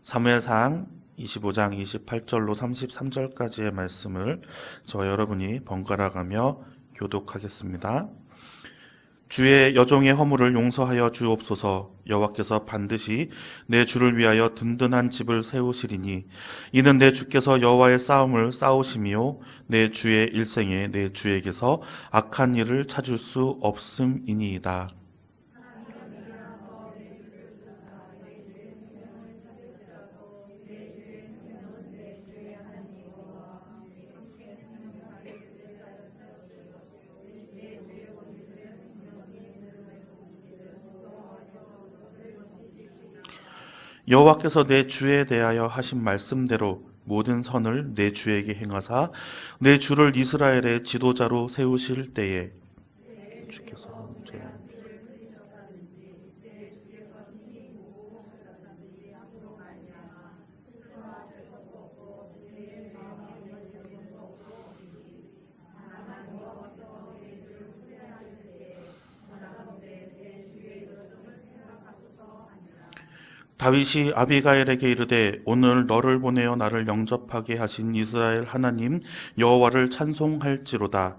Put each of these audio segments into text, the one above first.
사무엘상 25장 28절로 33절까지의 말씀을 저 여러분이 번갈아 가며 교독하겠습니다. 주의 여종의 허물을 용서하여 주옵소서. 여호와께서 반드시 내 주를 위하여 든든한 집을 세우시리니 이는 내 주께서 여호와의 싸움을 싸우심이요 내 주의 일생에 내 주에게서 악한 일을 찾을 수 없음이니이다. 여호와께서 내 주에 대하여 하신 말씀대로 모든 선을 내 주에게 행하사 내 주를 이스라엘의 지도자로 세우실 때에 주께서 다윗이 아비가일에게 이르되 오늘 너를 보내어 나를 영접하게 하신 이스라엘 하나님 여호와를 찬송할지로다.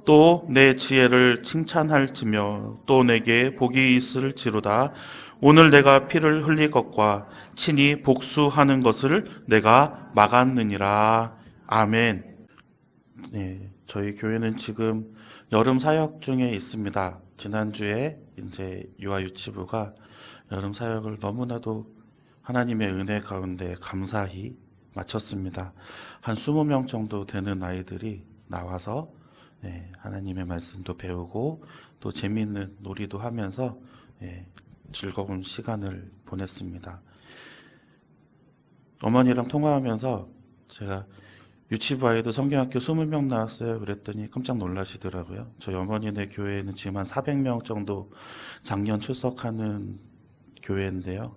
또 내 지혜를 칭찬할지며 또 내게 복이 있을지로다. 오늘 내가 피를 흘릴 것과 친히 복수하는 것을 내가 막았느니라. 아멘. 네, 저희 교회는 지금 여름 사역 중에 있습니다. 지난주에 이제 유아유치부가 여름 사역을 너무나도 하나님의 은혜 가운데 감사히 마쳤습니다. 한 20명 정도 되는 아이들이 나와서 하나님의 말씀도 배우고 또 재미있는 놀이도 하면서 즐거운 시간을 보냈습니다. 어머니랑 통화하면서 제가 유치부 아이도 성경학교 20명 나왔어요. 그랬더니 깜짝 놀라시더라고요. 저희 어머니네 교회는 지금 한 400명 정도 작년 출석하는 교회인데요.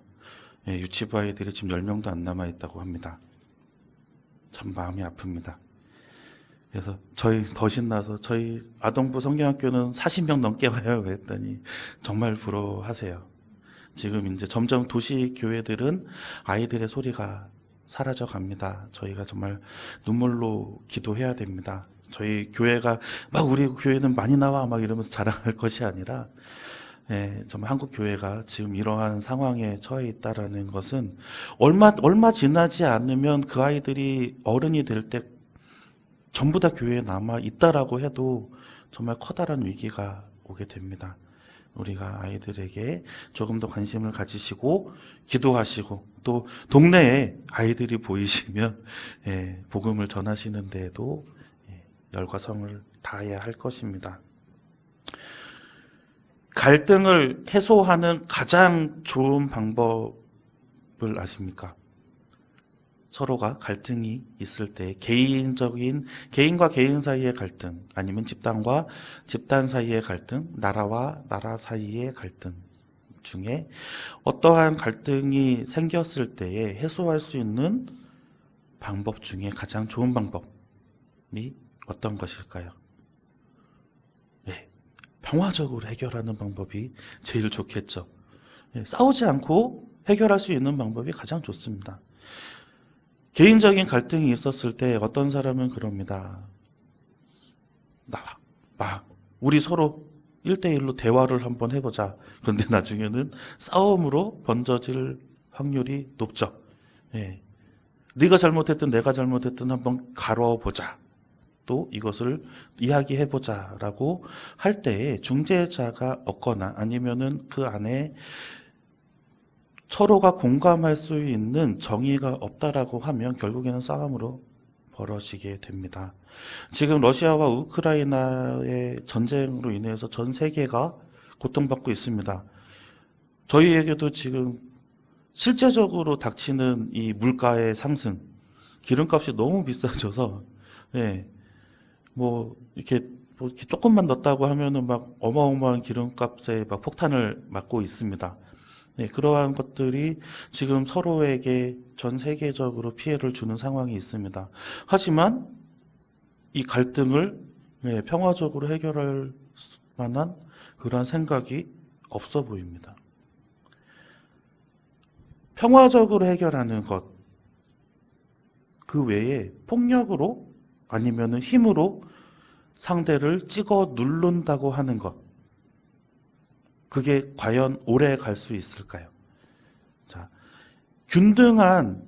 유치부 아이들이 지금 10명도 안 남아있다고 합니다. 참 마음이 아픕니다. 그래서 저희 더 신나서 저희 아동부 성경학교는 40명 넘게 와요. 그랬더니 정말 부러워하세요. 지금 이제 점점 도시 교회들은 아이들의 소리가 사라져 갑니다. 저희가 정말 눈물로 기도해야 됩니다. 저희 교회가 막 우리 교회는 많이 나와 막 이러면서 자랑할 것이 아니라 정말 한국 교회가 지금 이러한 상황에 처해 있다라는 것은 얼마 지나지 않으면 그 아이들이 어른이 될 때 전부 다 교회에 남아 있다라고 해도 정말 커다란 위기가 오게 됩니다. 우리가 아이들에게 조금 더 관심을 가지시고 기도하시고 또 동네에 아이들이 보이시면 복음을 전하시는 데에도 열과 성을 다해야 할 것입니다. 갈등을 해소하는 가장 좋은 방법을 아십니까? 서로가 갈등이 있을 때 개인과 개인 사이의 갈등, 아니면 집단과 집단 사이의 갈등, 나라와 나라 사이의 갈등 중에 어떠한 갈등이 생겼을 때에 해소할 수 있는 방법 중에 가장 좋은 방법이 어떤 것일까요? 평화적으로 해결하는 방법이 제일 좋겠죠. 싸우지 않고 해결할 수 있는 방법이 가장 좋습니다. 개인적인 갈등이 있었을 때 어떤 사람은 그럽니다. 우리 서로 1대1로 대화를 한번 해보자. 그런데 나중에는 싸움으로 번져질 확률이 높죠. 네가 잘못했든 내가 잘못했든 한번 가뤄보자. 또 이것을 이야기해보자라고 할 때에 중재자가 없거나 아니면은 그 안에 서로가 공감할 수 있는 정의가 없다라고 하면 결국에는 싸움으로 벌어지게 됩니다. 지금 러시아와 우크라이나의 전쟁으로 인해서 전 세계가 고통받고 있습니다. 저희에게도 지금 실제적으로 닥치는 이 물가의 상승, 기름값이 너무 비싸져서 이렇게 조금만 넣었다고 하면은 막 어마어마한 기름값에 막 폭탄을 맞고 있습니다. 그러한 것들이 지금 서로에게 전 세계적으로 피해를 주는 상황이 있습니다. 하지만 이 갈등을 평화적으로 해결할 만한 그러한 생각이 없어 보입니다. 평화적으로 해결하는 것, 그 외에 폭력으로 아니면은 힘으로 상대를 찍어 누른다고 하는 것, 그게 과연 오래 갈 수 있을까요? 자, 균등한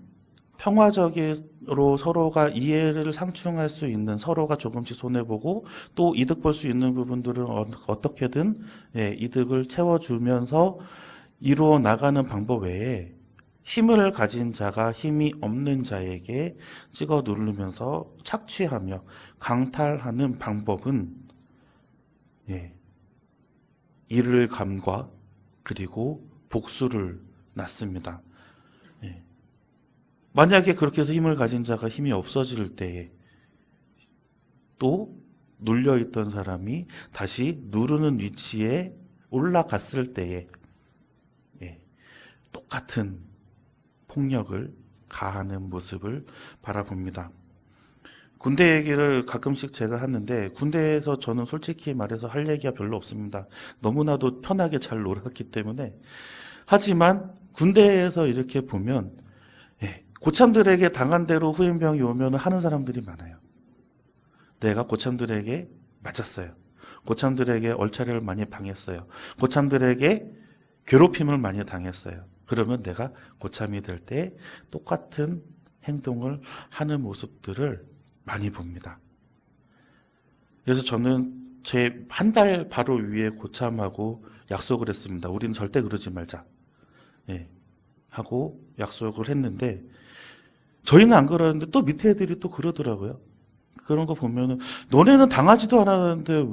평화적으로 서로가 이해를 상충할 수 있는, 서로가 조금씩 손해보고 또 이득 볼 수 있는 부분들은 어떻게든 이득을 채워주면서 이루어 나가는 방법 외에 힘을 가진 자가 힘이 없는 자에게 찍어 누르면서 착취하며 강탈하는 방법은 이를 감과 그리고 복수를 낳습니다. 만약에 그렇게 해서 힘을 가진 자가 힘이 없어질 때에 또 눌려있던 사람이 다시 누르는 위치에 올라갔을 때에 똑같은 폭력을 가하는 모습을 바라봅니다. 군대 얘기를 가끔씩 제가 하는데 군대에서 저는 솔직히 말해서 할 얘기가 별로 없습니다. 너무나도 편하게 잘 놀았기 때문에. 하지만 군대에서 이렇게 보면 고참들에게 당한 대로 후임병이 오면 하는 사람들이 많아요. 내가 고참들에게 맞았어요. 고참들에게 얼차려를 많이 당했어요. 고참들에게 괴롭힘을 많이 당했어요. 그러면 내가 고참이 될 때 똑같은 행동을 하는 모습들을 많이 봅니다. 그래서 저는 제 한 달 바로 위에 고참하고 약속을 했습니다. 우리는 절대 그러지 말자. 하고 약속을 했는데 저희는 안 그러는데 또 밑에 애들이 또 그러더라고요. 그런 거 보면은 너네는 당하지도 않았는데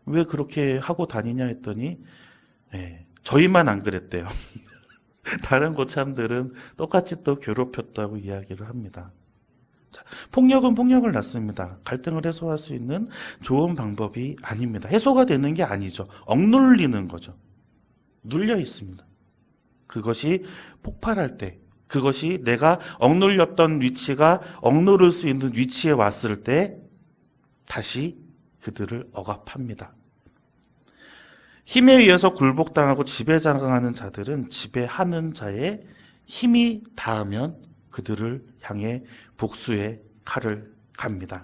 왜 그렇게 하고 다니냐 했더니 저희만 안 그랬대요. 다른 고참들은 똑같이 또 괴롭혔다고 이야기를 합니다. 자, 폭력은 폭력을 낳습니다. 갈등을 해소할 수 있는 좋은 방법이 아닙니다. 해소가 되는 게 아니죠. 억눌리는 거죠. 눌려 있습니다. 그것이 폭발할 때, 그것이 내가 억눌렸던 위치가 억누를 수 있는 위치에 왔을 때 다시 그들을 억압합니다. 힘에 의해서 굴복당하고 지배당하는 자들은 지배하는 자의 힘이 닿으면 그들을 향해 복수의 칼을 갑니다.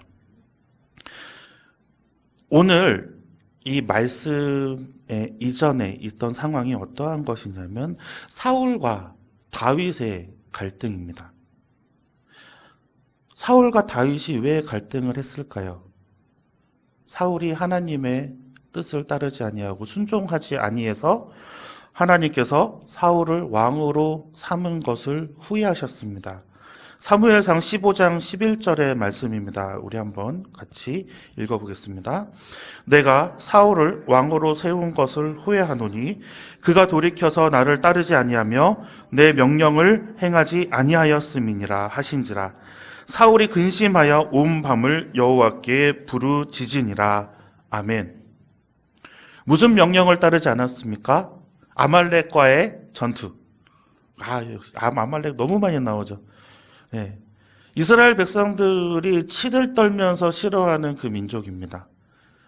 오늘 이 말씀의 이전에 있던 상황이 어떠한 것이냐면 사울과 다윗의 갈등입니다. 사울과 다윗이 왜 갈등을 했을까요? 사울이 하나님의 뜻을 따르지 아니하고 순종하지 아니해서 하나님께서 사울을 왕으로 삼은 것을 후회하셨습니다. 사무엘상 15장 11절의 말씀입니다. 우리 한번 같이 읽어보겠습니다. 내가 사울을 왕으로 세운 것을 후회하노니 그가 돌이켜서 나를 따르지 아니하며 내 명령을 행하지 아니하였음이니라 하신지라. 사울이 근심하여 온 밤을 여호와께 부르짖으니라. 아멘. 무슨 명령을 따르지 않았습니까? 아말렉과의 전투. 아말렉 너무 많이 나오죠. 이스라엘 백성들이 치를 떨면서 싫어하는 그 민족입니다.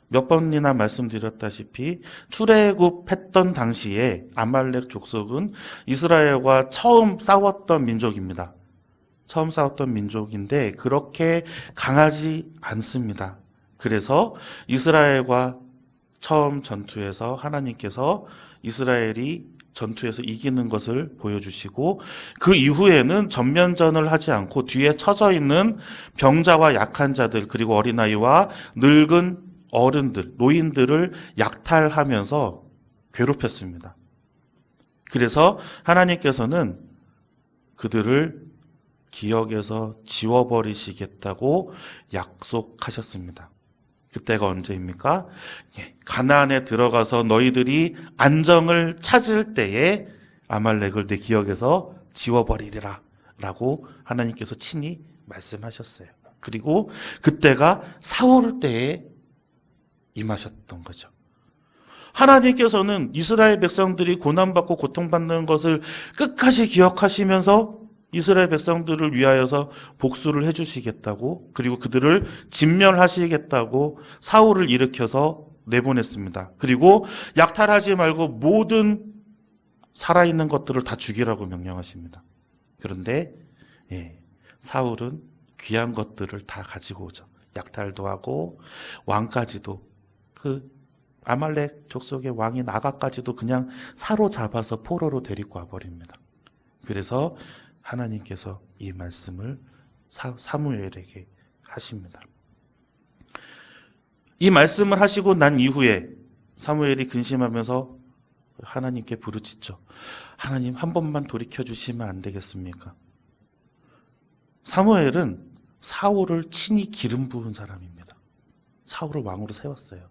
몇 번이나 말씀드렸다시피 출애굽했던 당시에 아말렉 족속은 이스라엘과 처음 싸웠던 민족입니다. 처음 싸웠던 민족인데 그렇게 강하지 않습니다. 그래서 이스라엘과 처음 전투에서 하나님께서 이스라엘이 전투에서 이기는 것을 보여주시고 그 이후에는 전면전을 하지 않고 뒤에 처져 있는 병자와 약한 자들 그리고 어린아이와 늙은 어른들, 노인들을 약탈하면서 괴롭혔습니다. 그래서 하나님께서는 그들을 기억에서 지워버리시겠다고 약속하셨습니다. 그때가 언제입니까? 가나안에 들어가서 너희들이 안정을 찾을 때에 아말렉을 내 기억에서 지워버리리라 라고 하나님께서 친히 말씀하셨어요. 그리고 그때가 사울 때에 임하셨던 거죠. 하나님께서는 이스라엘 백성들이 고난받고 고통받는 것을 끝까지 기억하시면서 이스라엘 백성들을 위하여서 복수를 해주시겠다고 그리고 그들을 진멸하시겠다고 사울을 일으켜서 내보냈습니다. 그리고 약탈하지 말고 모든 살아있는 것들을 다 죽이라고 명령하십니다. 그런데 사울은 귀한 것들을 다 가지고 오죠. 약탈도 하고 왕까지도, 그 아말렉 족속의 왕인 아각까지도 그냥 사로잡아서 포로로 데리고 와버립니다. 그래서 하나님께서 이 말씀을 사무엘에게 하십니다. 이 말씀을 하시고 난 이후에 사무엘이 근심하면서 하나님께 부르짖죠. 하나님, 한 번만 돌이켜 주시면 안 되겠습니까? 사무엘은 사울을 친히 기름 부은 사람입니다. 사울을 왕으로 세웠어요.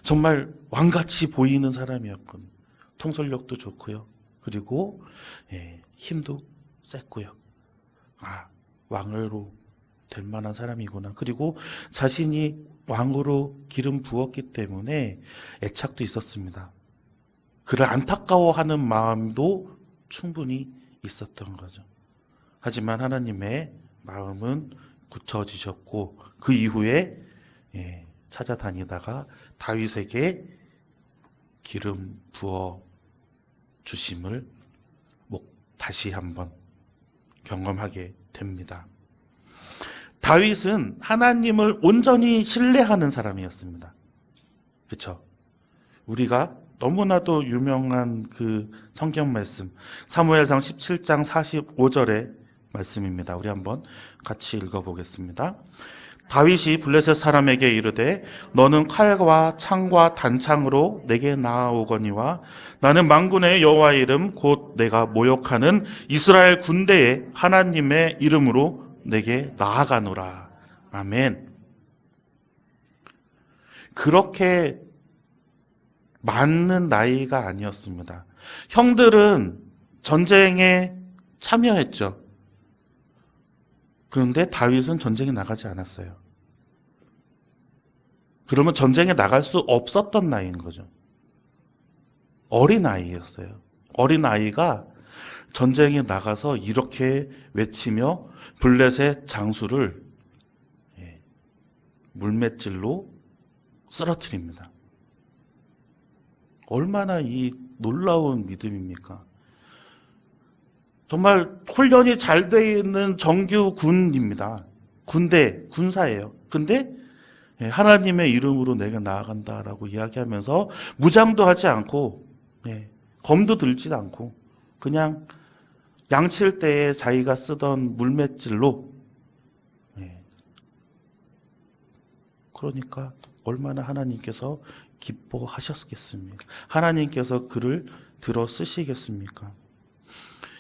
정말 왕같이 보이는 사람이었거든요. 통솔력도 좋고요. 그리고 힘도 셌고요. 왕으로 될 만한 사람이구나. 그리고 자신이 왕으로 기름 부었기 때문에 애착도 있었습니다. 그를 안타까워하는 마음도 충분히 있었던 거죠. 하지만 하나님의 마음은 굳혀지셨고 그 이후에 찾아다니다가 다윗에게 기름 부어 주심을 다시 한번 경험하게 됩니다. 다윗은 하나님을 온전히 신뢰하는 사람이었습니다. 그렇죠? 우리가 너무나도 유명한 그 성경 말씀 사무엘상 17장 45절의 말씀입니다. 우리 한번 같이 읽어보겠습니다. 다윗이 블레셋 사람에게 이르되 너는 칼과 창과 단창으로 내게 나아오거니와 나는 만군의 여호와의 이름 곧 내가 모욕하는 이스라엘 군대의 하나님의 이름으로 내게 나아가노라. 아멘. 그렇게 많은 나이가 아니었습니다. 형들은 전쟁에 참여했죠. 그런데 다윗은 전쟁에 나가지 않았어요. 그러면 전쟁에 나갈 수 없었던 나이인 거죠. 어린아이였어요. 어린아이가 전쟁에 나가서 이렇게 외치며 블레셋 장수를 물맷질로 쓰러뜨립니다. 얼마나 이 놀라운 믿음입니까? 정말 훈련이 잘 되어 있는 정규군입니다. 군사예요. 근데 하나님의 이름으로 내가 나아간다라고 이야기하면서 무장도 하지 않고 검도 들지도 않고 그냥 양칠 때에 자기가 쓰던 물맷질로 그러니까 얼마나 하나님께서 기뻐하셨겠습니까? 하나님께서 그를 들어 쓰시겠습니까?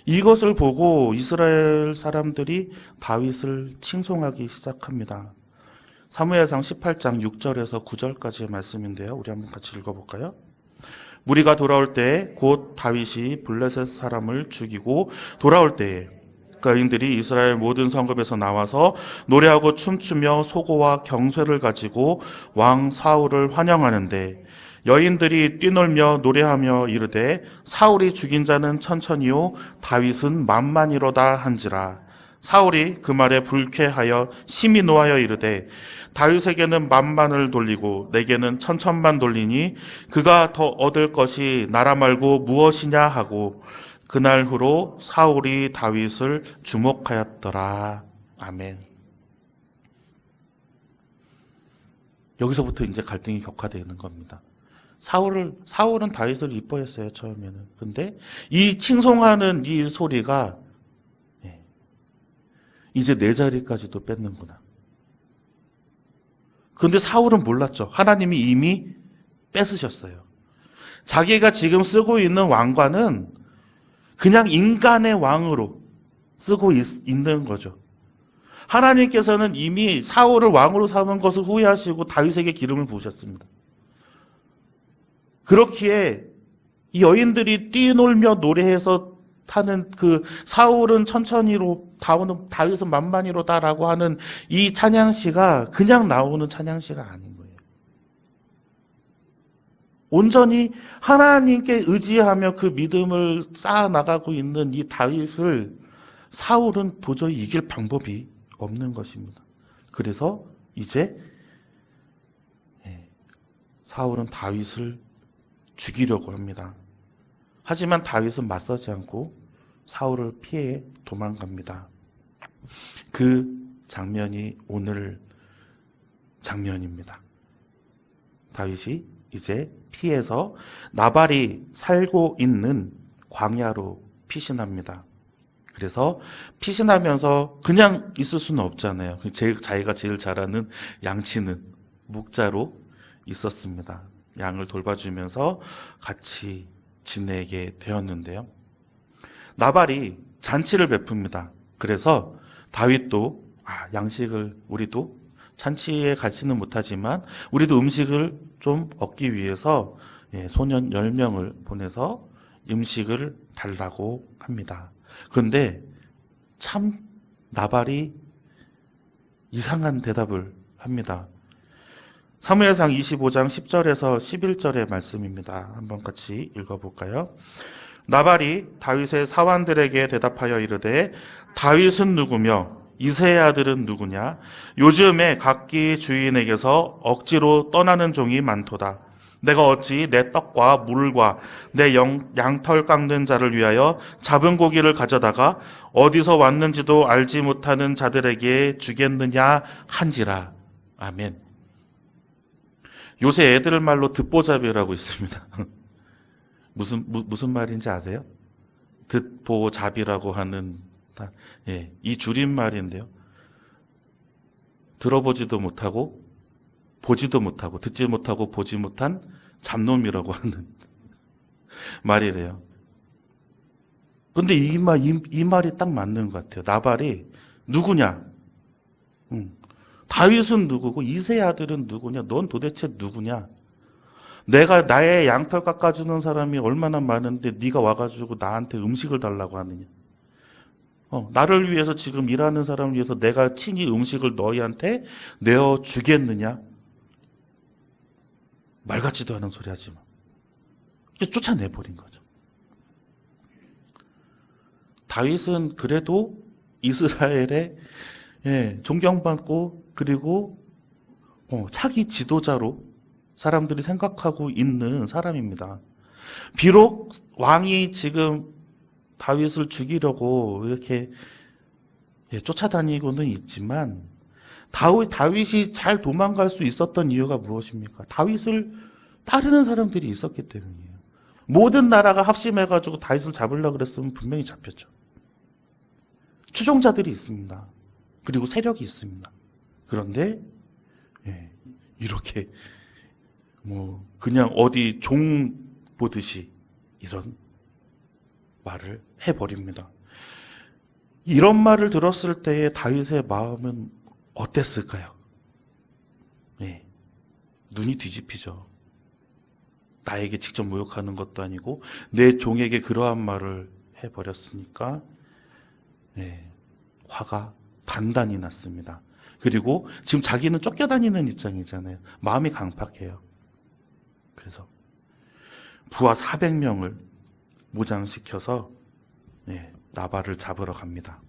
이것을 보고 이스라엘 사람들이 다윗을 칭송하기 시작합니다. 사무엘상 18장 6절에서 9절까지의 말씀인데요. 우리 한번 같이 읽어볼까요? 무리가 돌아올 때에 곧 다윗이 블레셋 사람을 죽이고 돌아올 때에 그 여인들이 이스라엘 모든 성읍에서 나와서 노래하고 춤추며 소고와 경쇠를 가지고 왕 사울을 환영하는데 여인들이 뛰놀며 노래하며 이르되 사울이 죽인 자는 천천히요 다윗은 만만이로다 한지라. 사울이 그 말에 불쾌하여 심히 노하여 이르되 다윗에게는 만만을 돌리고 내게는 천천만 돌리니 그가 더 얻을 것이 나라 말고 무엇이냐 하고 그날 후로 사울이 다윗을 주목하였더라. 아멘. 여기서부터 이제 갈등이 격화되는 겁니다. 사울은 다윗을 이뻐했어요, 처음에는. 근데 이 칭송하는 이 소리가 이제 내 자리까지도 뺏는구나. 그런데 사울은 몰랐죠. 하나님이 이미 뺏으셨어요. 자기가 지금 쓰고 있는 왕관은 그냥 인간의 왕으로 쓰고 있는 거죠. 하나님께서는 이미 사울을 왕으로 삼은 것을 후회하시고 다윗에게 기름을 부으셨습니다. 그렇기에 이 여인들이 뛰놀며 노래해서 타는 그 사울은 천천히로 다윗은 만만히로다라고 하는 이 찬양시가 그냥 나오는 찬양시가 아닌 거예요. 온전히 하나님께 의지하며 그 믿음을 쌓아나가고 있는 이 다윗을 사울은 도저히 이길 방법이 없는 것입니다. 그래서 이제 사울은 다윗을 죽이려고 합니다. 하지만 다윗은 맞서지 않고 사울을 피해 도망갑니다. 그 장면이 오늘 장면입니다. 다윗이 이제 피해서 나발이 살고 있는 광야로 피신합니다. 그래서 피신하면서 그냥 있을 수는 없잖아요. 자기가 제일 잘하는 양치는 목자로 있었습니다. 양을 돌봐주면서 같이 지내게 되었는데요. 나발이 잔치를 베풉니다. 그래서 다윗도 양식을 우리도 잔치에 가지는 못하지만 우리도 음식을 좀 얻기 위해서 소년 10명을 보내서 음식을 달라고 합니다. 그런데 참 나발이 이상한 대답을 합니다. 사무엘상 25장 10절에서 11절의 말씀입니다. 한번 같이 읽어볼까요? 나발이 다윗의 사환들에게 대답하여 이르되 다윗은 누구며 이새의 아들은 누구냐? 요즘에 각기 주인에게서 억지로 떠나는 종이 많도다. 내가 어찌 내 떡과 물과 내 양털 깎는 자를 위하여 잡은 고기를 가져다가 어디서 왔는지도 알지 못하는 자들에게 주겠느냐 한지라. 아멘. 요새 애들 말로 듣보잡이라고 있습니다. 무슨 말인지 아세요? 듣보잡이라고 하는 이 줄임말인데요. 들어보지도 못하고 보지도 못하고 듣지 못하고 보지 못한 잡놈이라고 하는 말이래요. 근데 이 말이 딱 맞는 것 같아요. 나발이 누구냐? 다윗은 누구고 이새의 아들은 누구냐? 넌 도대체 누구냐? 내가 나의 양털 깎아주는 사람이 얼마나 많은데 네가 와가지고 나한테 음식을 달라고 하느냐? 나를 위해서 지금 일하는 사람을 위해서 내가 친히 음식을 너희한테 내어주겠느냐? 말 같지도 않은 소리 하지 마. 쫓아내버린 거죠. 다윗은 그래도 이스라엘의 존경받고 그리고 차기 지도자로 사람들이 생각하고 있는 사람입니다. 비록 왕이 지금 다윗을 죽이려고 이렇게 쫓아다니고는 있지만 다윗이 잘 도망갈 수 있었던 이유가 무엇입니까? 다윗을 따르는 사람들이 있었기 때문이에요. 모든 나라가 합심해가지고 다윗을 잡으려고 그랬으면 분명히 잡혔죠. 추종자들이 있습니다. 그리고 세력이 있습니다. 그런데 이렇게 그냥 어디 종 보듯이 이런 말을 해버립니다. 이런 말을 들었을 때의 다윗의 마음은 어땠을까요? 눈이 뒤집히죠. 나에게 직접 모욕하는 것도 아니고 내 종에게 그러한 말을 해버렸으니까 화가 단단히 났습니다. 그리고 지금 자기는 쫓겨다니는 입장이잖아요. 마음이 강팍해요. 그래서 부하 400명을 무장시켜서 나발을 잡으러 갑니다.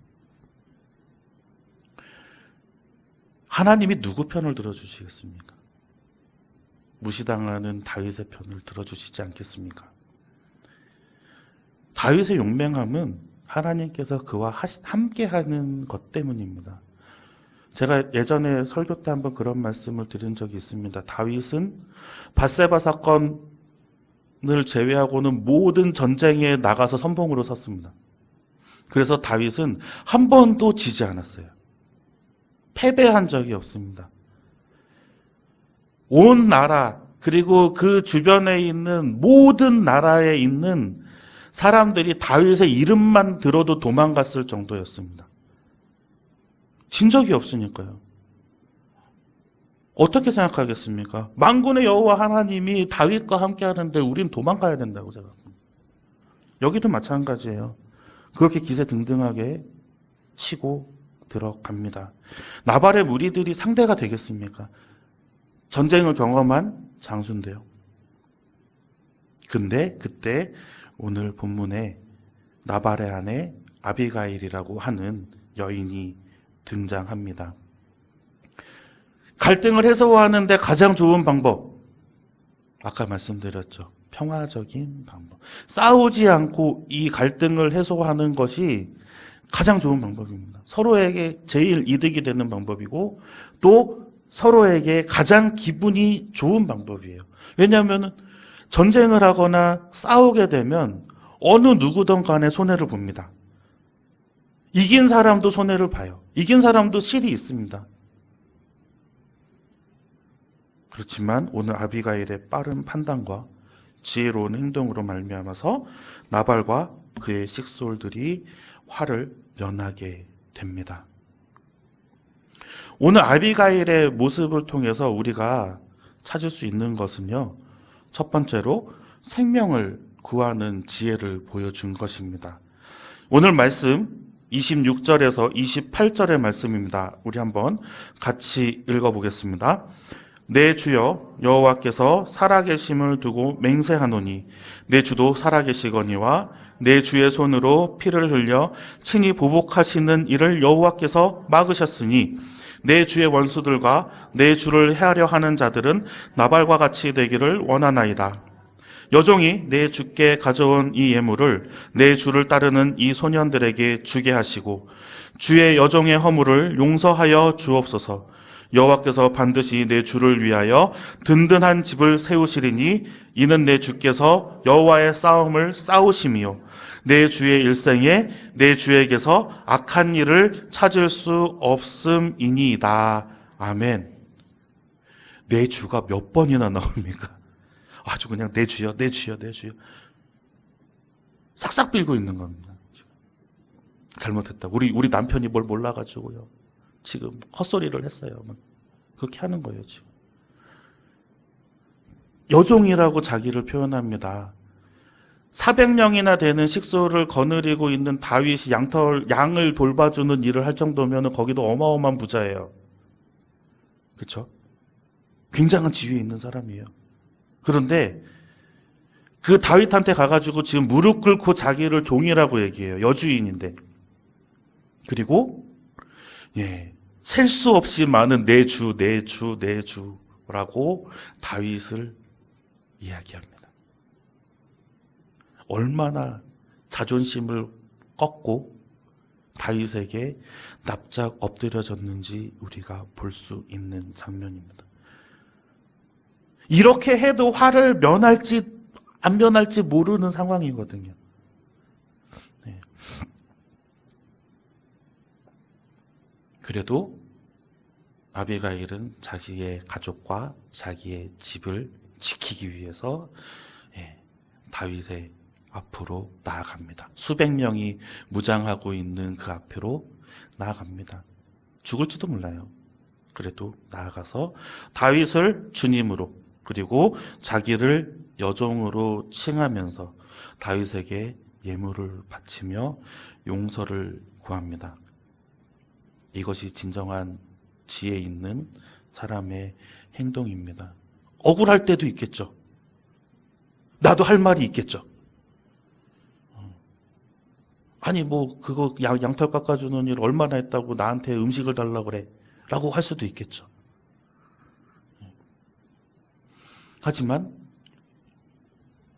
하나님이 누구 편을 들어주시겠습니까? 무시당하는 다윗의 편을 들어주시지 않겠습니까? 다윗의 용맹함은 하나님께서 그와 함께하는 것 때문입니다. 제가 예전에 설교 때 한번 그런 말씀을 드린 적이 있습니다. 다윗은 밧세바 사건을 제외하고는 모든 전쟁에 나가서 선봉으로 섰습니다. 그래서 다윗은 한 번도 지지 않았어요. 패배한 적이 없습니다. 온 나라 그리고 그 주변에 있는 모든 나라에 있는 사람들이 다윗의 이름만 들어도 도망갔을 정도였습니다. 진 적이 없으니까요. 어떻게 생각하겠습니까? 만군의 여호와 하나님이 다윗과 함께 하는데 우린 도망가야 된다고 생각합니다. 여기도 마찬가지예요. 그렇게 기세등등하게 치고 들어갑니다. 나발의 무리들이 상대가 되겠습니까? 전쟁을 경험한 장수인데요. 근데 그때 오늘 본문에 나발의 아내 아비가일이라고 하는 여인이 등장합니다. 갈등을 해소하는데 가장 좋은 방법, 아까 말씀드렸죠. 평화적인 방법. 싸우지 않고 이 갈등을 해소하는 것이 가장 좋은 방법입니다. 서로에게 제일 이득이 되는 방법이고 또 서로에게 가장 기분이 좋은 방법이에요. 왜냐하면 전쟁을 하거나 싸우게 되면 어느 누구든 간에 손해를 봅니다. 이긴 사람도 손해를 봐요. 이긴 사람도 실이 있습니다. 그렇지만 오늘 아비가일의 빠른 판단과 지혜로운 행동으로 말미암아서 나발과 그의 식솔들이 화를 면하게 됩니다. 오늘 아비가일의 모습을 통해서 우리가 찾을 수 있는 것은요, 첫 번째로 생명을 구하는 지혜를 보여준 것입니다. 오늘 말씀 26절에서 28절의 말씀입니다. 우리 한번 같이 읽어보겠습니다. 내 주여 여호와께서 살아계심을 두고 맹세하노니 내 주도 살아계시거니와 내 주의 손으로 피를 흘려 친히 보복하시는 이를 여호와께서 막으셨으니 내 주의 원수들과 내 주를 해하려 하는 자들은 나발과 같이 되기를 원하나이다. 여종이 내 주께 가져온 이 예물을 내 주를 따르는 이 소년들에게 주게 하시고 주의 여종의 허물을 용서하여 주옵소서. 여호와께서 반드시 내 주를 위하여 든든한 집을 세우시리니 이는 내 주께서 여호와의 싸움을 싸우심이요 내 주의 일생에 내 주에게서 악한 일을 찾을 수 없음이니이다. 아멘. 내 주가 몇 번이나 나옵니까? 아주 그냥 내 주여, 내 주여, 내 주여. 싹싹 빌고 있는 겁니다. 잘못했다. 우리 남편이 뭘 몰라가지고요. 지금 헛소리를 했어요. 그렇게 하는 거예요, 지금. 여종이라고 자기를 표현합니다. 400명이나 되는 식소를 거느리고 있는 다윗이 양을 돌봐주는 일을 할 정도면 거기도 어마어마한 부자예요. 그렇죠? 굉장한 지위에 있는 사람이에요. 그런데 그 다윗한테 가가지고 지금 무릎 꿇고 자기를 종이라고 얘기해요. 여주인인데. 그리고 셀 수 없이 많은 내 주라고 다윗을 이야기합니다. 얼마나 자존심을 꺾고 다윗에게 납작 엎드려졌는지 우리가 볼 수 있는 장면입니다. 이렇게 해도 화를 면할지 안 면할지 모르는 상황이거든요. 네. 그래도 아비가일은 자기의 가족과 자기의 집을 지키기 위해서 다윗의 앞으로 나아갑니다. 수백 명이 무장하고 있는 그 앞으로 나아갑니다. 죽을지도 몰라요. 그래도 나아가서 다윗을 주님으로 그리고 자기를 여종으로 칭하면서 다윗에게 예물을 바치며 용서를 구합니다. 이것이 진정한 지혜 있는 사람의 행동입니다. 억울할 때도 있겠죠. 나도 할 말이 있겠죠. 아니 그거 양털 깎아주는 일 얼마나 했다고 나한테 음식을 달라고 그래 라고 할 수도 있겠죠. 하지만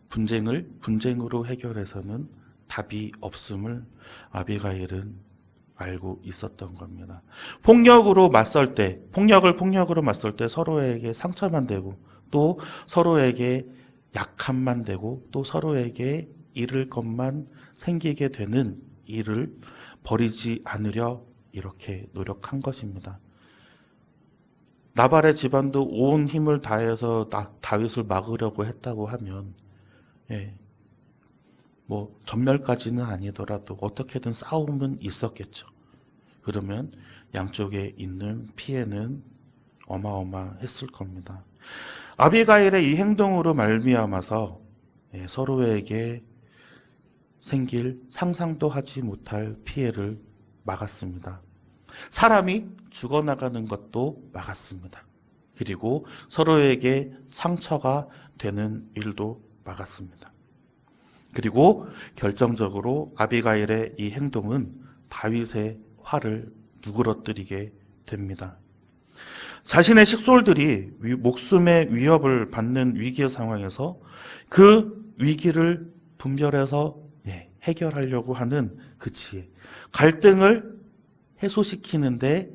분쟁을 분쟁으로 해결해서는 답이 없음을 아비가일은 알고 있었던 겁니다. 폭력으로 맞설 때, 폭력으로 맞설 때 서로에게 상처만 되고 또 서로에게 약함만 되고 또 서로에게 잃을 것만 생기게 되는 일을 버리지 않으려 이렇게 노력한 것입니다. 나발의 집안도 온 힘을 다해서 다윗을 막으려고 했다고 하면 전멸까지는 아니더라도 어떻게든 싸움은 있었겠죠. 그러면 양쪽에 있는 피해는 어마어마했을 겁니다. 아비가일의 이 행동으로 말미암아서 서로에게 생길 상상도 하지 못할 피해를 막았습니다. 사람이 죽어나가는 것도 막았습니다. 그리고 서로에게 상처가 되는 일도 막았습니다. 그리고 결정적으로 아비가일의 이 행동은 다윗의 화를 누그러뜨리게 됩니다. 자신의 식솔들이 목숨의 위협을 받는 위기의 상황에서 그 위기를 분별해서 해결하려고 하는 그 지혜, 갈등을 해소시키는데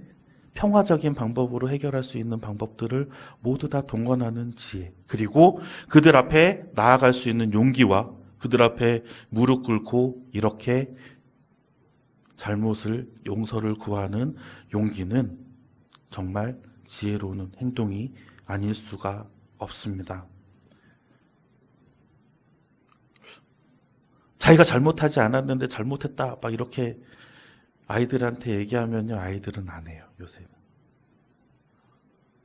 평화적인 방법으로 해결할 수 있는 방법들을 모두 다 동원하는 지혜, 그리고 그들 앞에 나아갈 수 있는 용기와 그들 앞에 무릎 꿇고 이렇게 잘못을 용서를 구하는 용기는 정말 지혜로운 행동이 아닐 수가 없습니다. 자기가 잘못하지 않았는데 잘못했다 막 이렇게 아이들한테 얘기하면요, 아이들은 안 해요. 요새는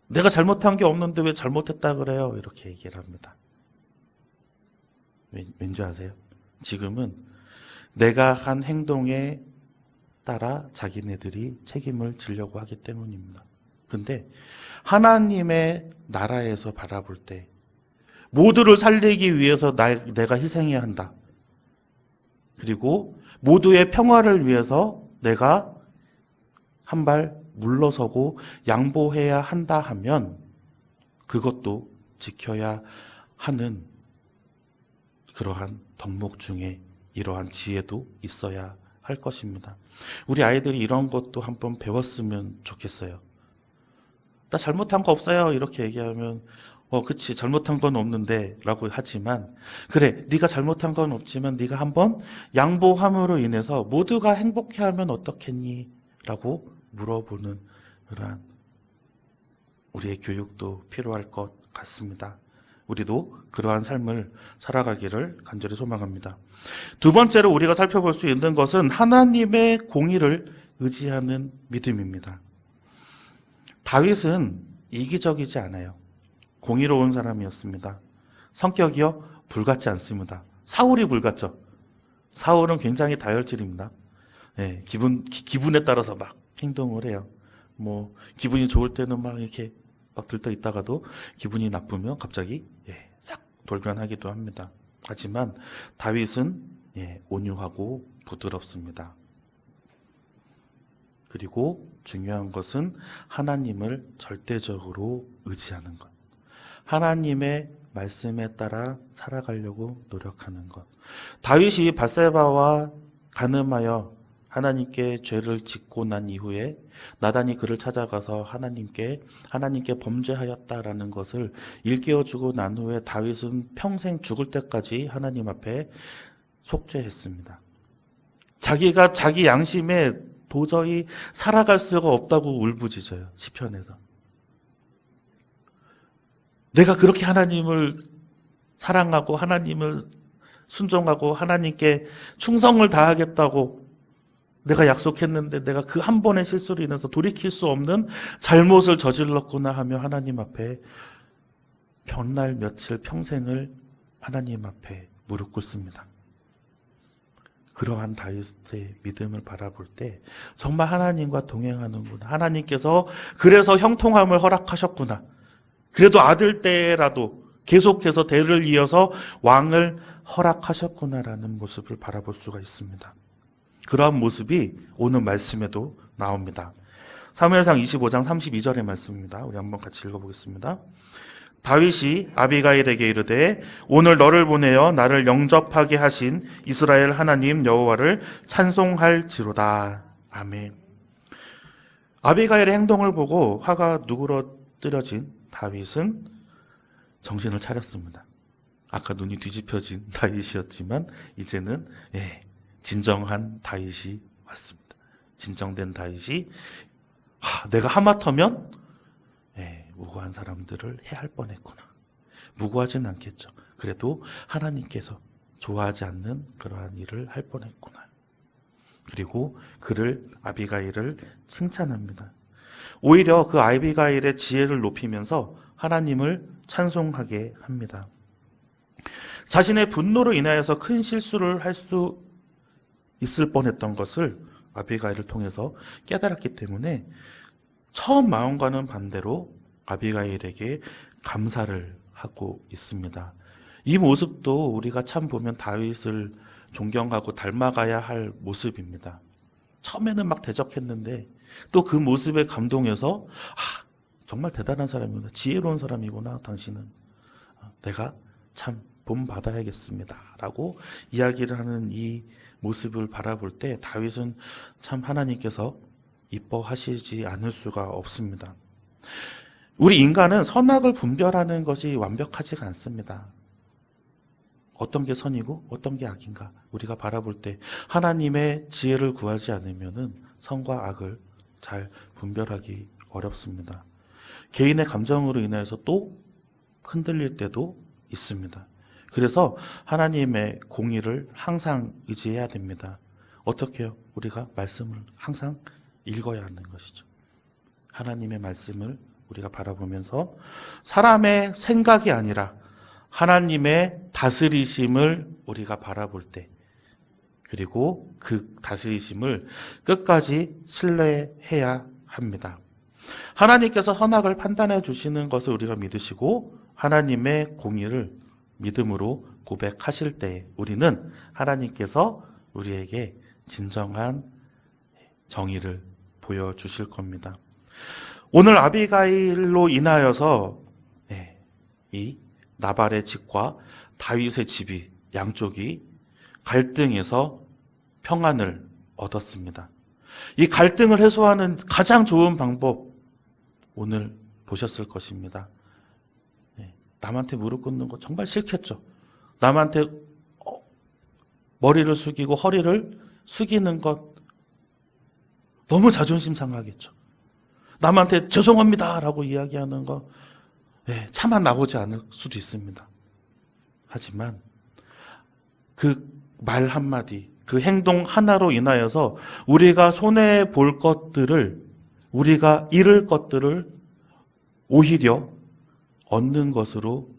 내가 잘못한 게 없는데 왜 잘못했다 그래요, 이렇게 얘기를 합니다. 왠지 아세요? 지금은 내가 한 행동에 따라 자기네들이 책임을 지려고 하기 때문입니다. 그런데 하나님의 나라에서 바라볼 때 모두를 살리기 위해서 내가 희생해야 한다. 그리고 모두의 평화를 위해서 내가 한 발 물러서고 양보해야 한다 하면 그것도 지켜야 하는 그러한 덕목 중에 이러한 지혜도 있어야 할 것입니다. 우리 아이들이 이런 것도 한번 배웠으면 좋겠어요. 나 잘못한 거 없어요, 이렇게 얘기하면 그치, 잘못한 건 없는데 라고 하지만, 그래, 네가 잘못한 건 없지만 네가 한번 양보함으로 인해서 모두가 행복해하면 어떻겠니? 라고 물어보는 그러한 우리의 교육도 필요할 것 같습니다. 우리도 그러한 삶을 살아가기를 간절히 소망합니다. 두 번째로 우리가 살펴볼 수 있는 것은 하나님의 공의를 의지하는 믿음입니다. 다윗은 이기적이지 않아요. 공의로운 사람이었습니다. 성격이요? 불같지 않습니다. 사울이 불같죠. 사울은 굉장히 다혈질입니다. 기분에 따라서 막 행동을 해요. 기분이 좋을 때는 막 이렇게 막 들떠 있다가도 기분이 나쁘면 갑자기 싹 돌변하기도 합니다. 하지만 다윗은 온유하고 부드럽습니다. 그리고 중요한 것은 하나님을 절대적으로 의지하는 것. 하나님의 말씀에 따라 살아가려고 노력하는 것. 다윗이 밧세바와 간음하여 하나님께 죄를 짓고 난 이후에 나단이 그를 찾아가서 하나님께 범죄하였다라는 것을 일깨워주고 난 후에 다윗은 평생 죽을 때까지 하나님 앞에 속죄했습니다. 자기가 자기 양심에 도저히 살아갈 수가 없다고 울부짖어요. 시편에서. 내가 그렇게 하나님을 사랑하고 하나님을 순종하고 하나님께 충성을 다하겠다고 내가 약속했는데 내가 그 한 번의 실수로 인해서 돌이킬 수 없는 잘못을 저질렀구나 하며 하나님 앞에 몇 며칠 평생을 하나님 앞에 무릎 꿇습니다. 그러한 다윗의 믿음을 바라볼 때 정말 하나님과 동행하는구나. 하나님께서 그래서 형통함을 허락하셨구나. 그래도 아들 때라도 계속해서 대를 이어서 왕을 허락하셨구나라는 모습을 바라볼 수가 있습니다. 그러한 모습이 오늘 말씀에도 나옵니다. 사무엘상 25장 32절의 말씀입니다. 우리 한번 같이 읽어보겠습니다. 다윗이 아비가일에게 이르되 오늘 너를 보내어 나를 영접하게 하신 이스라엘 하나님 여호와를 찬송할지로다. 아멘. 아비가일의 행동을 보고 화가 누그러뜨려진 다윗은 정신을 차렸습니다. 아까 눈이 뒤집혀진 다윗이었지만 이제는 진정한 다윗이 왔습니다. 진정된 다윗이 내가 하마터면 무고한 사람들을 해할 뻔했구나. 무고하진 않겠죠. 그래도 하나님께서 좋아하지 않는 그러한 일을 할 뻔했구나. 그리고 아비가일을 칭찬합니다. 오히려 그 아비가일의 지혜를 높이면서 하나님을 찬송하게 합니다. 자신의 분노로 인하여서 큰 실수를 할 수 있을 뻔했던 것을 아비가일을 통해서 깨달았기 때문에 처음 마음과는 반대로 아비가일에게 감사를 하고 있습니다. 이 모습도 우리가 참 보면 다윗을 존경하고 닮아가야 할 모습입니다. 처음에는 막 대적했는데 또 그 모습에 감동해서 정말 대단한 사람이구나. 지혜로운 사람이구나. 당신은. 내가 참 본받아야겠습니다. 라고 이야기를 하는 이 모습을 바라볼 때 다윗은 참 하나님께서 이뻐하시지 않을 수가 없습니다. 우리 인간은 선악을 분별하는 것이 완벽하지가 않습니다. 어떤 게 선이고 어떤 게 악인가 우리가 바라볼 때 하나님의 지혜를 구하지 않으면은 선과 악을 잘 분별하기 어렵습니다. 개인의 감정으로 인해서 또 흔들릴 때도 있습니다. 그래서 하나님의 공의를 항상 의지해야 됩니다. 어떻게 해요? 우리가 말씀을 항상 읽어야 하는 것이죠. 하나님의 말씀을 우리가 바라보면서 사람의 생각이 아니라 하나님의 다스리심을 우리가 바라볼 때, 그리고 그 다스리심을 끝까지 신뢰해야 합니다. 하나님께서 선악을 판단해 주시는 것을 우리가 믿으시고 하나님의 공의를 믿음으로 고백하실 때 우리는 하나님께서 우리에게 진정한 정의를 보여주실 겁니다. 오늘 아비가일로 인하여서 이 나발의 집과 다윗의 집이 양쪽이 갈등에서 평안을 얻었습니다. 이 갈등을 해소하는 가장 좋은 방법 오늘 보셨을 것입니다. 남한테 무릎 꿇는 거 정말 싫겠죠. 남한테 머리를 숙이고 허리를 숙이는 것 너무 자존심 상하겠죠. 남한테 죄송합니다 라고 이야기하는 거 차마 나오지 않을 수도 있습니다. 하지만 그 말 한마디, 그 행동 하나로 인하여서 우리가 손해볼 것들을, 우리가 잃을 것들을 오히려 얻는 것으로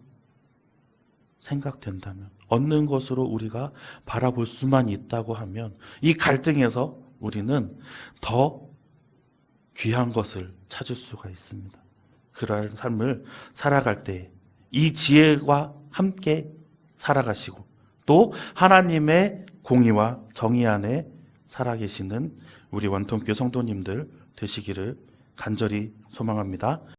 생각된다면, 얻는 것으로 우리가 바라볼 수만 있다고 하면 이 갈등에서 우리는 더 귀한 것을 찾을 수가 있습니다. 그러한 삶을 살아갈 때 이 지혜와 함께 살아가시고 또 하나님의 공의와 정의 안에 살아계시는 우리 원통교회 성도님들 되시기를 간절히 소망합니다.